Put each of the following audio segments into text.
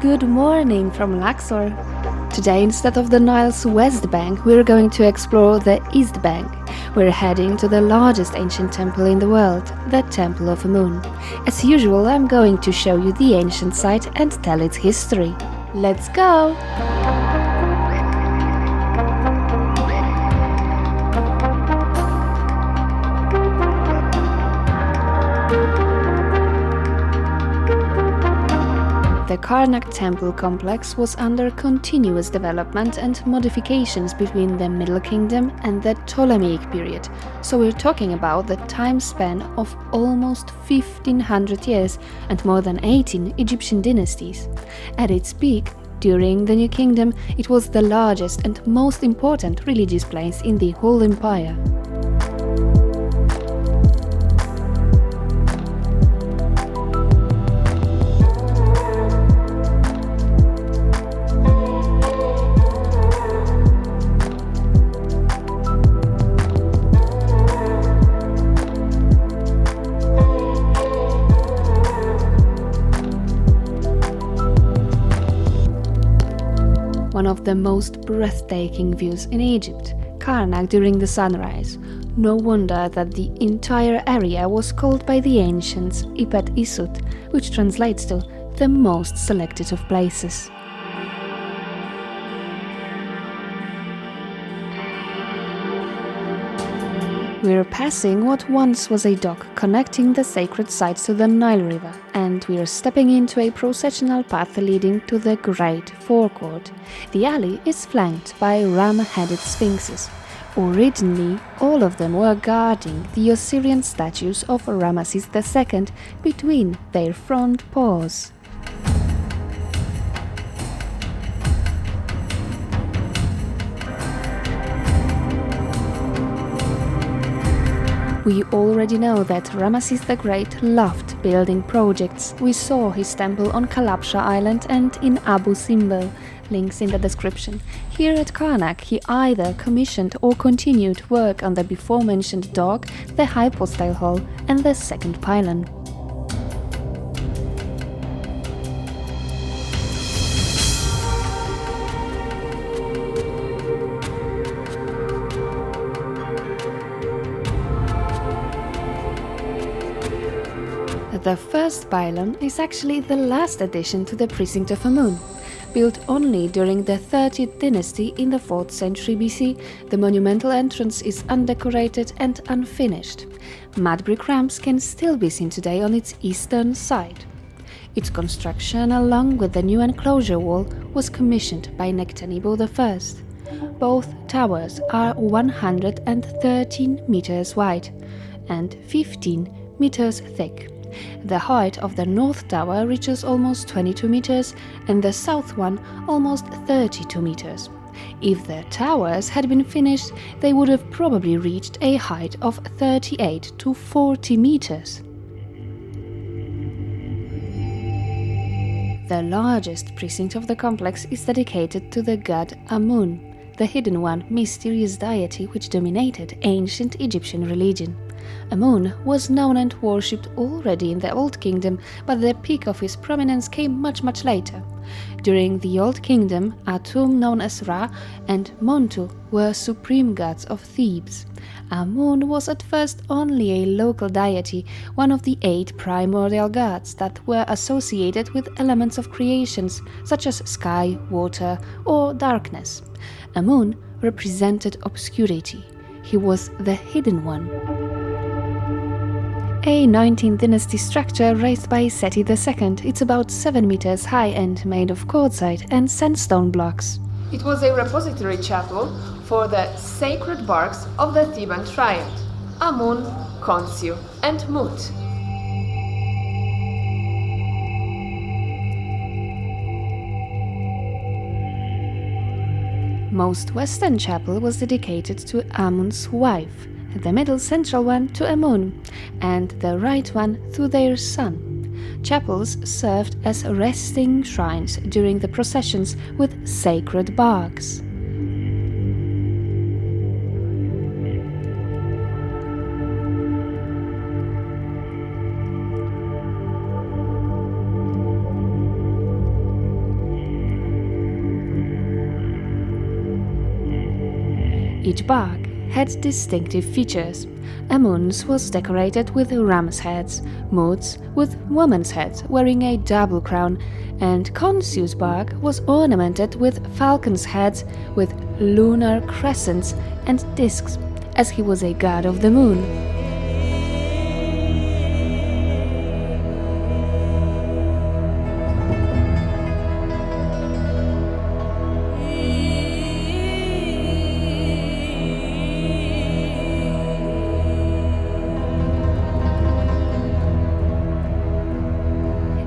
Good morning from Luxor. Today, instead of the Nile's west bank, we're going to explore the east bank. We're heading to the largest ancient temple in the world, the Temple of Amun. As usual, I'm going to show you the ancient site and tell its history. Let's go! The Karnak Temple Complex was under continuous development and modifications between the Middle Kingdom and the Ptolemaic period, so we're talking about the time span of almost 1500 years and more than 18 Egyptian dynasties. At its peak, during the New Kingdom, it was the largest and most important religious place in the whole empire. One of the most breathtaking views in Egypt, Karnak during the sunrise. No wonder that the entire area was called by the ancients Ipet Isut, which translates to the most selected of places. We're passing what once was a dock connecting the sacred sites to the Nile River, and we're stepping into a processional path leading to the Great Forecourt. The alley is flanked by ram-headed sphinxes. Originally, all of them were guarding the Osirian statues of Ramesses II between their front paws. We already know that Ramesses the Great loved building projects. We saw his temple on Kalabsha Island and in Abu Simbel, links in the description. Here at Karnak, he either commissioned or continued work on the before-mentioned dock, the Hypostyle Hall and the second pylon. The first pylon is actually the last addition to the Precinct of Amun. Built only during the 30th dynasty in the 4th century BC, the monumental entrance is undecorated and unfinished. Mud brick ramps can still be seen today on its eastern side. Its construction, along with the new enclosure wall, was commissioned by Nectanebo I. Both towers are 113 meters wide and 15 meters thick. The height of the north tower reaches almost 22 meters and the south one almost 32 meters. If the towers had been finished, they would have probably reached a height of 38 to 40 meters. The largest precinct of the complex is dedicated to the god Amun, the hidden one, mysterious deity which dominated ancient Egyptian religion. Amun was known and worshipped already in the Old Kingdom, but the peak of his prominence came much later. During the Old Kingdom, Atum, known as Ra, and Montu were supreme gods of Thebes. Amun was at first only a local deity, one of the 8 primordial gods that were associated with elements of creations such as sky, water, or darkness. Amun represented obscurity. He was the hidden one. A 19th dynasty structure raised by Sety II. It's about 7 meters high and made of quartzite and sandstone blocks. It was a repository chapel for the sacred barks of the Theban triad, Amun, Khonsu, and Mut. Most western chapel was dedicated to Amun's wife, the middle central one to Amun, and the right one to their son. Chapels served as resting shrines during the processions with sacred barks. Each bark had distinctive features. Amun's was decorated with ram's heads, Mut's with woman's heads wearing a double crown, and Khonsu's bark was ornamented with falcon's heads with lunar crescents and discs, as he was a god of the moon.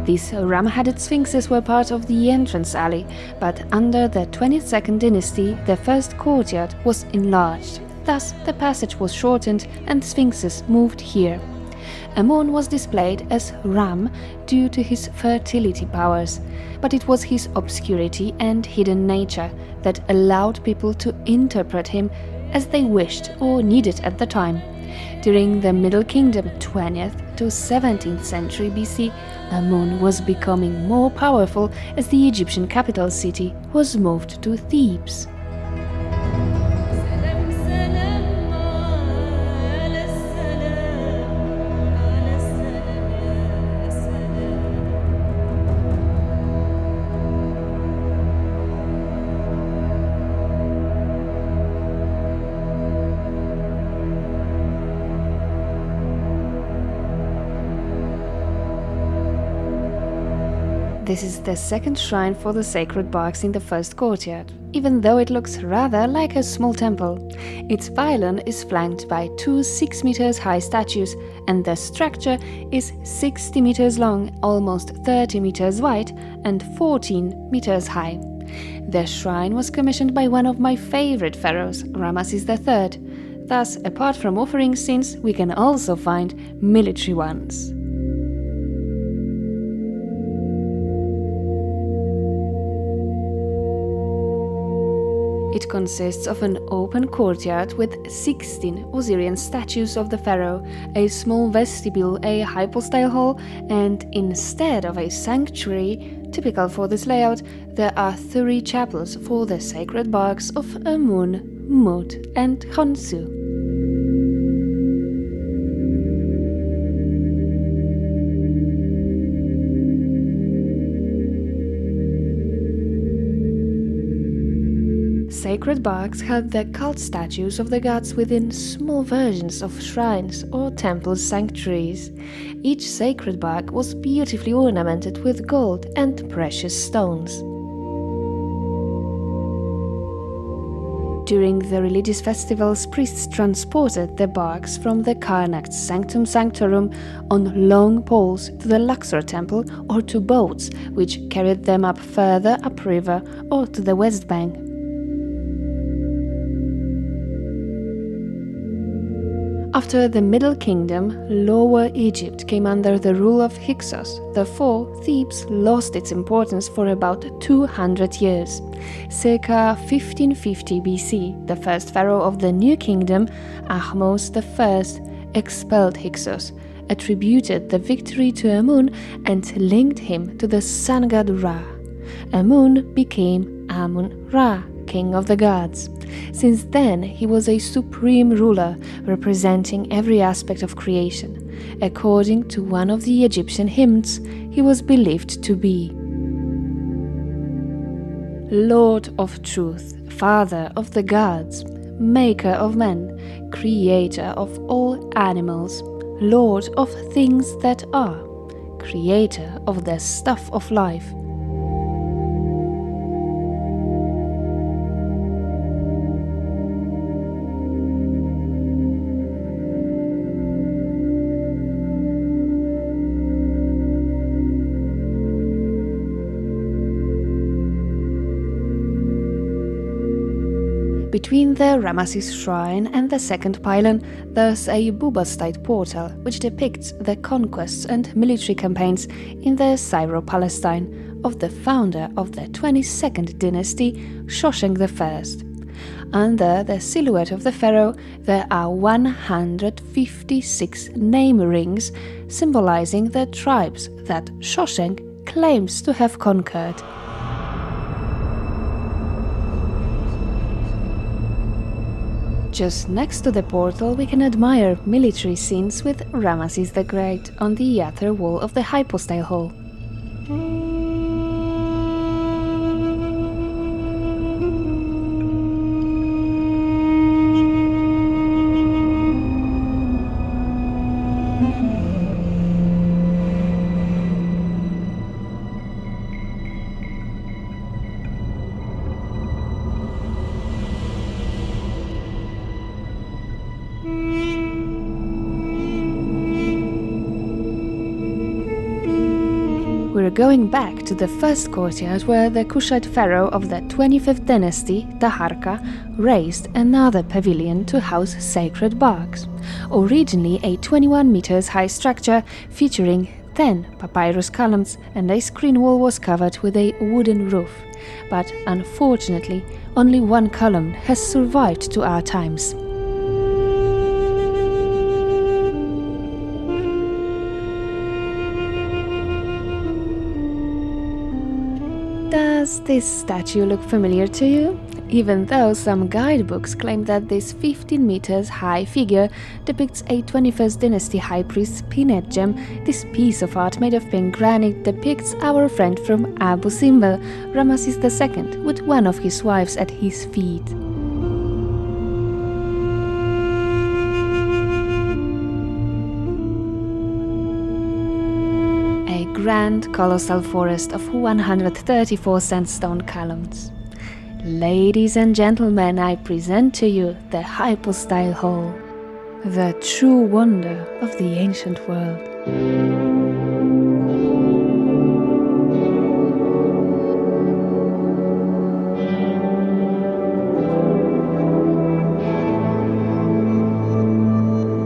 These ram-headed sphinxes were part of the entrance alley, but under the 22nd dynasty the first courtyard was enlarged. Thus the passage was shortened and sphinxes moved here. Amun was displayed as Ram due to his fertility powers, but it was his obscurity and hidden nature that allowed people to interpret him as they wished or needed at the time. During the Middle Kingdom 20th to 17th century BC, Amun was becoming more powerful as the Egyptian capital city was moved to Thebes. This is the second shrine for the sacred barks in the first courtyard, even though it looks rather like a small temple. Its pylon is flanked by two 6 meters high statues, and the structure is 60 meters long, almost 30 meters wide, and 14 meters high. The shrine was commissioned by one of my favorite pharaohs, Ramesses III. Thus, apart from offering scenes, we can also find military ones. It consists of an open courtyard with 16 Osirian statues of the pharaoh, a small vestibule, a Hypostyle Hall, and instead of a sanctuary, typical for this layout, there are 3 chapels for the sacred barks of Amun, Mut, and Khonsu. Sacred barks held the cult statues of the gods within small versions of shrines or temple sanctuaries. Each sacred bark was beautifully ornamented with gold and precious stones. During the religious festivals, priests transported the barks from the Karnak Sanctum Sanctorum on long poles to the Luxor temple or to boats, which carried them up further upriver or to the west bank. After the Middle Kingdom, Lower Egypt came under the rule of Hyksos. Therefore, Thebes lost its importance for about 200 years. Circa 1550 BC, the first pharaoh of the New Kingdom, Ahmose I, expelled Hyksos, attributed the victory to Amun, and linked him to the sun god Ra. Amun became Amun-Ra, king of the gods. Since then, he was a supreme ruler, representing every aspect of creation. According to one of the Egyptian hymns, he was believed to be Lord of Truth, Father of the gods, Maker of men, Creator of all animals, Lord of things that are, Creator of the stuff of life. Between the Ramesses shrine and the second pylon, there's a Bubastite portal which depicts the conquests and military campaigns in the Syro-Palestine of the founder of the 22nd dynasty, Shoshenq I. Under the silhouette of the pharaoh, there are 156 name rings symbolizing the tribes that Shoshenq claims to have conquered. Just next to the portal we can admire military scenes with Ramesses the Great on the outer wall of the Hypostyle Hall. We're going back to the first courtyard where the Kushite pharaoh of the 25th dynasty, Taharqa, raised another pavilion to house sacred barks. Originally a 21 meters high structure featuring 10 papyrus columns, and a screen wall was covered with a wooden roof. But unfortunately, only one column has survived to our times. Does this statue look familiar to you? Even though some guidebooks claim that this 15 meters high figure depicts a 21st dynasty high priest's pinate gem, this piece of art made of pink granite depicts our friend from Abu Simbel, Ramesses II, with one of his wives at his feet. Grand colossal forest of 134 sandstone columns. Ladies and gentlemen, I present to you the Hypostyle Hall, the true wonder of the ancient world.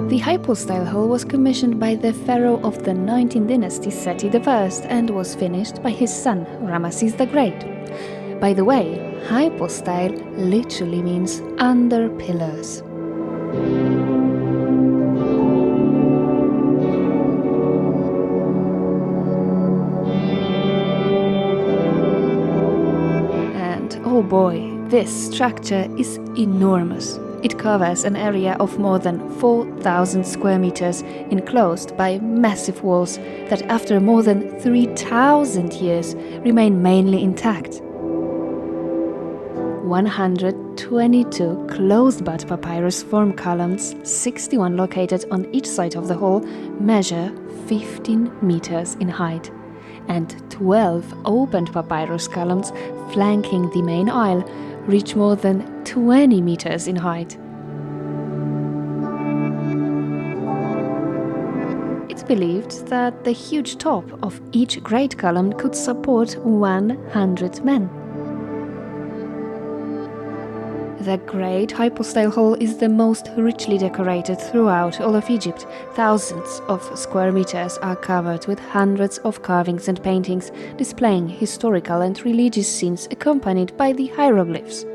The Hypostyle Hall was commissioned by the pharaoh of the 19th dynasty Sety I and was finished by his son Ramesses the Great. By the way, hypostyle literally means under pillars. And oh boy, this structure is enormous. It covers an area of more than 4,000 square meters, enclosed by massive walls that after more than 3,000 years remain mainly intact. 122 closed-butt papyrus form columns, 61 located on each side of the hall, measure 15 meters in height, and 12 opened papyrus columns flanking the main aisle reach more than 20 meters in height. It's believed that the huge top of each great column could support 100 men. The Great Hypostyle Hall is the most richly decorated throughout all of Egypt. Thousands of square meters are covered with hundreds of carvings and paintings displaying historical and religious scenes accompanied by the hieroglyphs.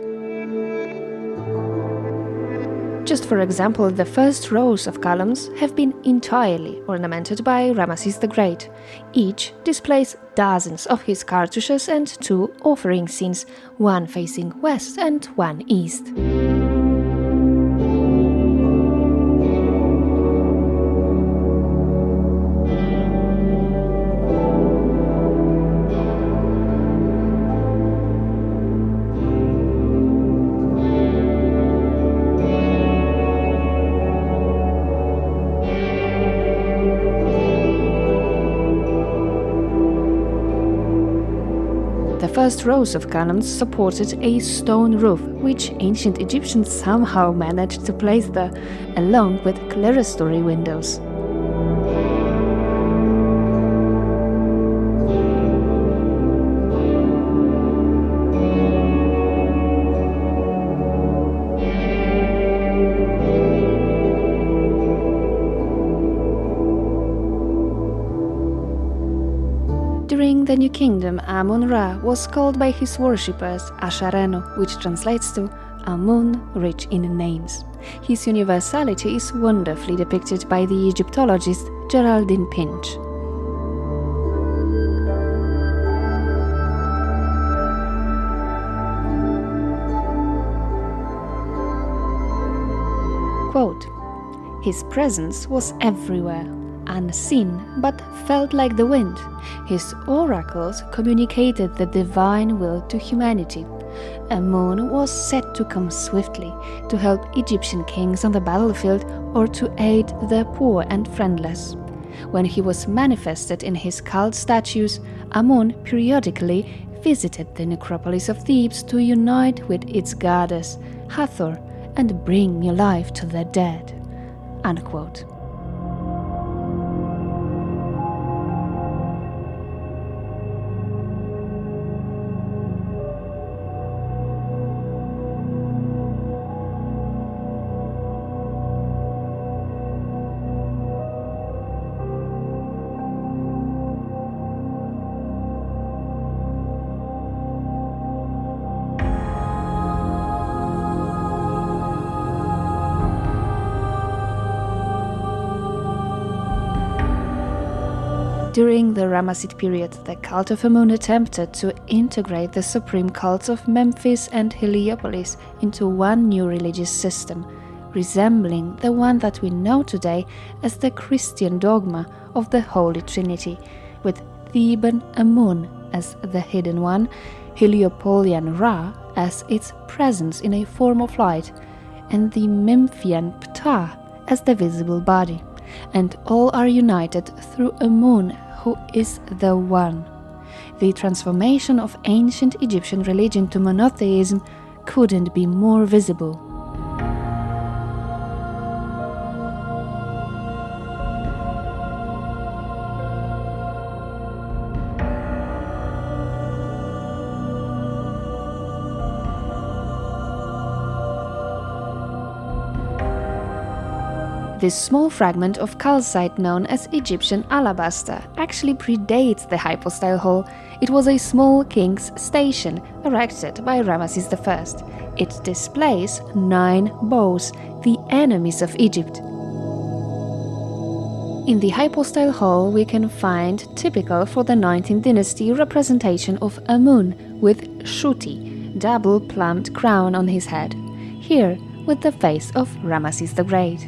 Just for example, the first rows of columns have been entirely ornamented by Ramesses the Great. Each displays dozens of his cartouches and 2 offering scenes, one facing west and one east. The first rows of columns supported a stone roof, which ancient Egyptians somehow managed to place there, along with clerestory windows. During the New Kingdom, Amun-Ra was called by his worshippers Ashareno, which translates to Amun, rich in names. His universality is wonderfully depicted by the Egyptologist Geraldine Pinch. Quote, "His presence was everywhere, unseen but felt like the wind. His oracles communicated the divine will to humanity. Amun was said to come swiftly to help Egyptian kings on the battlefield or to aid the poor and friendless. When he was manifested in his cult statues, Amun periodically visited the necropolis of Thebes to unite with its goddess, Hathor, and bring new life to the dead." Unquote. During the Ramessid period, the cult of Amun attempted to integrate the supreme cults of Memphis and Heliopolis into one new religious system, resembling the one that we know today as the Christian dogma of the Holy Trinity, with Theban Amun as the hidden one, Heliopolian Ra as its presence in a form of light, and the Memphian Ptah as the visible body, and all are united through Amun, who is the One. The transformation of ancient Egyptian religion to monotheism couldn't be more visible. This small fragment of calcite known as Egyptian alabaster actually predates the Hypostyle Hall. It was a small king's station erected by Ramesses I. It displays 9 bows, the enemies of Egypt. In the Hypostyle Hall we can find, typical for the 19th dynasty, representation of Amun with Shuti, double-plumed crown on his head, here with the face of Ramesses the Great.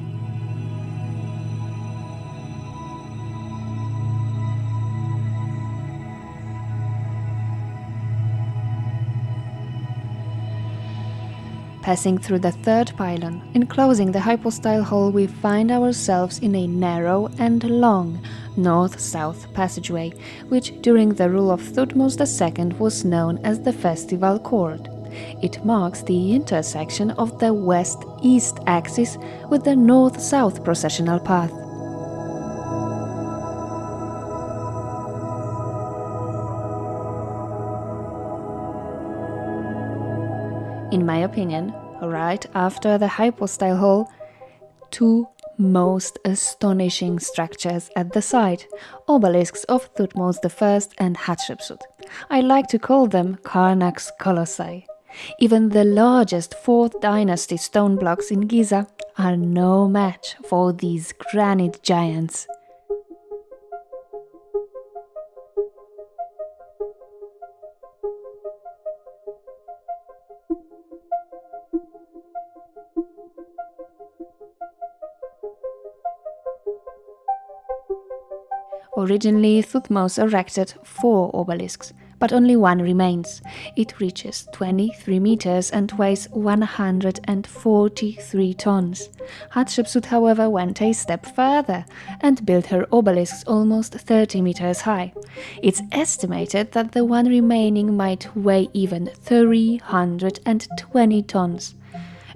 Passing through the third pylon, enclosing the Hypostyle Hall, we find ourselves in a narrow and long north-south passageway, which during the rule of Thuthmose II was known as the Festival Court. It marks the intersection of the west-east axis with the north-south processional path. In my opinion, right after the Hypostyle Hall, 2 most astonishing structures at the site, obelisks of Thuthmose I and Hatshepsut. I like to call them Karnak's colossi. Even the largest 4th dynasty stone blocks in Giza are no match for these granite giants. Originally, Thutmose erected 4 obelisks, but only one remains. It reaches 23 meters and weighs 143 tons. Hatshepsut, however, went a step further and built her obelisks almost 30 meters high. It's estimated that the one remaining might weigh even 320 tons.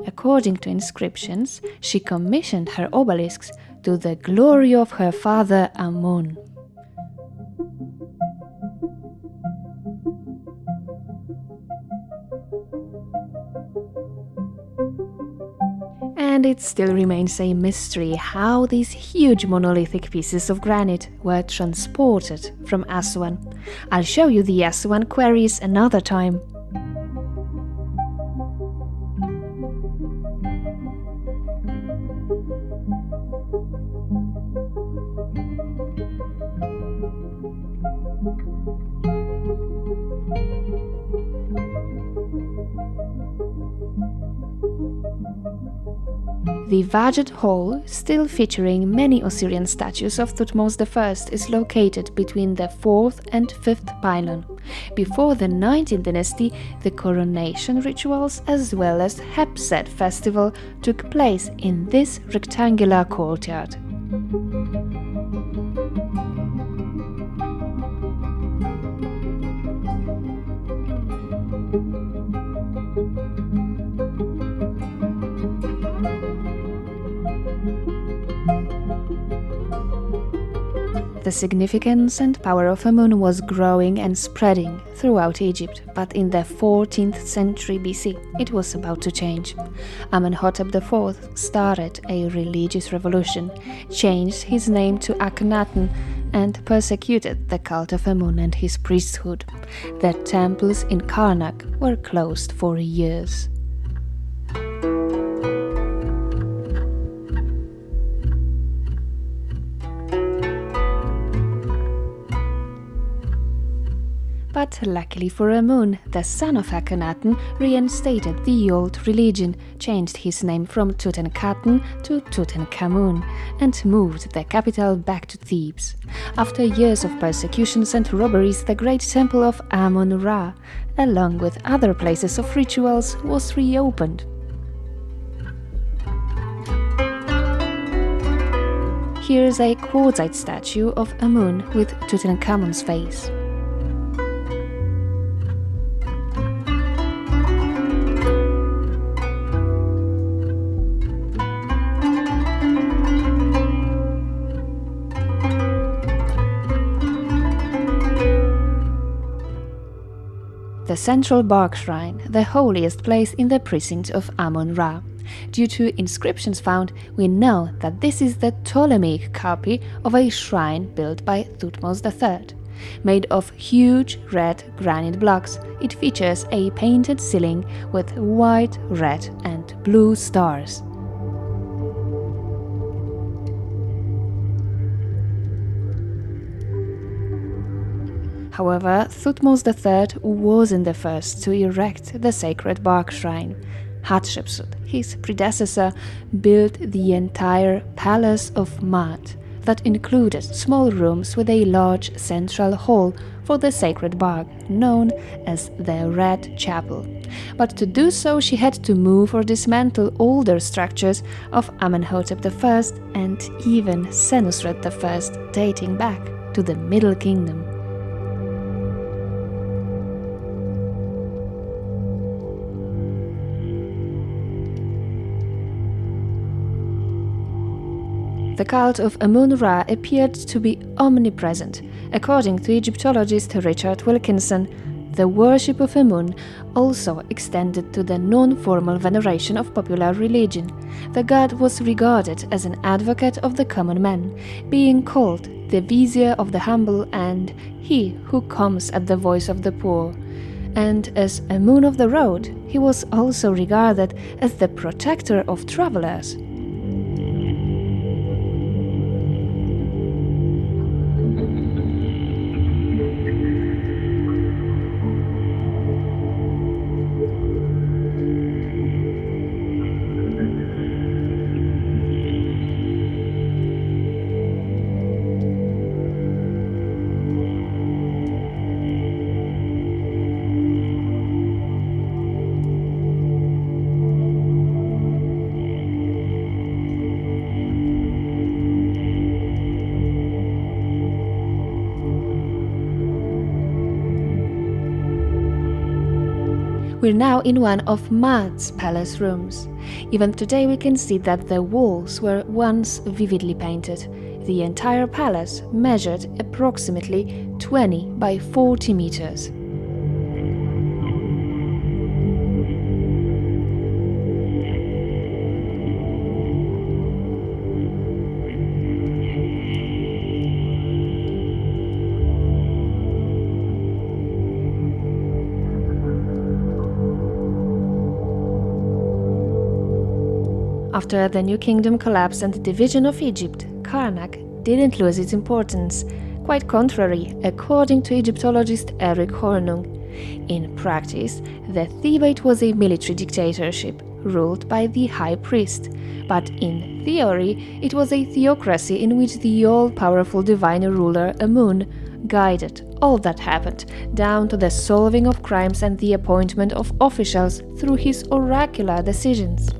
According to inscriptions, she commissioned her obelisks to the glory of her father Amun. And it still remains a mystery how these huge monolithic pieces of granite were transported from Aswan. I'll show you the Aswan quarries another time. The Vajat Hall, still featuring many Osirian statues of Thuthmose I, is located between the 4th and 5th pylon. Before the 19th dynasty, the coronation rituals as well as Hatshepsut festival took place in this rectangular courtyard. The significance and power of Amun was growing and spreading throughout Egypt, but in the 14th century BC it was about to change. Amenhotep IV started a religious revolution, changed his name to Akhenaten, and persecuted the cult of Amun and his priesthood. The temples in Karnak were closed for years. But luckily for Amun, the son of Akhenaten reinstated the old religion, changed his name from Tutankhamun to Tutankhamun, and moved the capital back to Thebes. After years of persecutions and robberies, the Great Temple of Amun-Ra, along with other places of rituals, was reopened. Here is a quartzite statue of Amun with Tutankhamun's face. The central bark shrine, the holiest place in the precinct of Amun-Ra. Due to inscriptions found, we know that this is the Ptolemaic copy of a shrine built by Thuthmose III. Made of huge red granite blocks, it features a painted ceiling with white, red and blue stars. However, Thuthmose III wasn't the first to erect the sacred bark shrine. Hatshepsut, his predecessor, built the entire palace of mud that included small rooms with a large central hall for the sacred bark, known as the Red Chapel. But to do so, she had to move or dismantle older structures of Amenhotep I and even Senusret I, dating back to the Middle Kingdom. The cult of Amun-Ra appeared to be omnipresent. According to Egyptologist Richard Wilkinson, the worship of Amun also extended to the non-formal veneration of popular religion. The god was regarded as an advocate of the common man, being called the vizier of the humble and he who comes at the voice of the poor. And as Amun of the road, he was also regarded as the protector of travelers. We're now in one of Ma'at's palace rooms. Even today we can see that the walls were once vividly painted. The entire palace measured approximately 20 by 40 meters. After the New Kingdom collapse and the division of Egypt, Karnak didn't lose its importance. Quite contrary, according to Egyptologist Eric Hornung. In practice, the Thebaid was a military dictatorship, ruled by the high priest, but in theory it was a theocracy in which the all-powerful divine ruler Amun guided all that happened, down to the solving of crimes and the appointment of officials through his oracular decisions.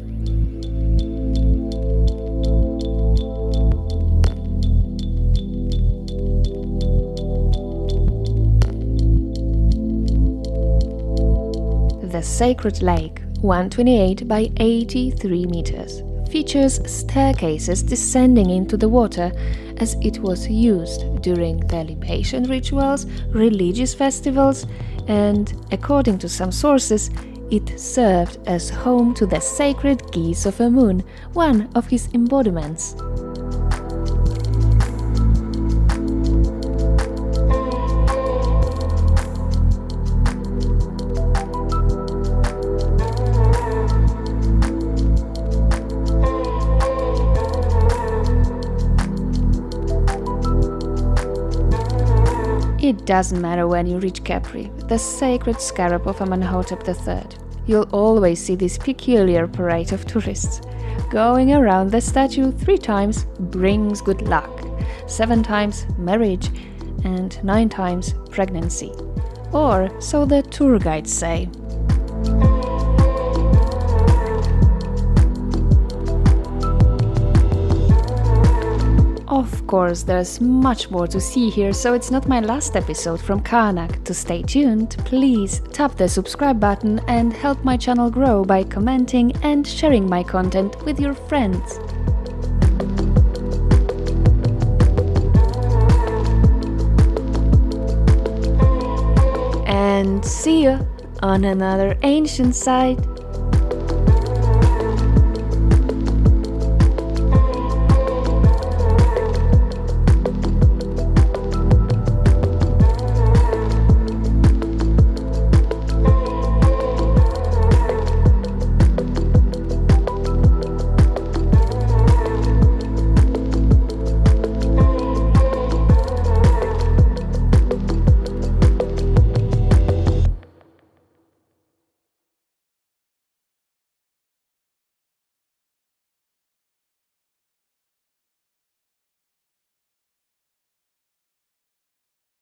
The sacred lake, 128 by 83 meters, features staircases descending into the water, as it was used during the libation rituals, religious festivals, and, according to some sources, it served as home to the sacred geese of Amun, one of his embodiments. It doesn't matter when you reach Capri, the sacred scarab of Amenhotep III. You'll always see this peculiar parade of tourists. Going around the statue 3 times brings good luck, 7 times marriage, and 9 times pregnancy. Or so the tour guides say. Of course, there's much more to see here, so it's not my last episode from Karnak. To stay tuned, please tap the subscribe button and help my channel grow by commenting and sharing my content with your friends. And see you on another ancient site.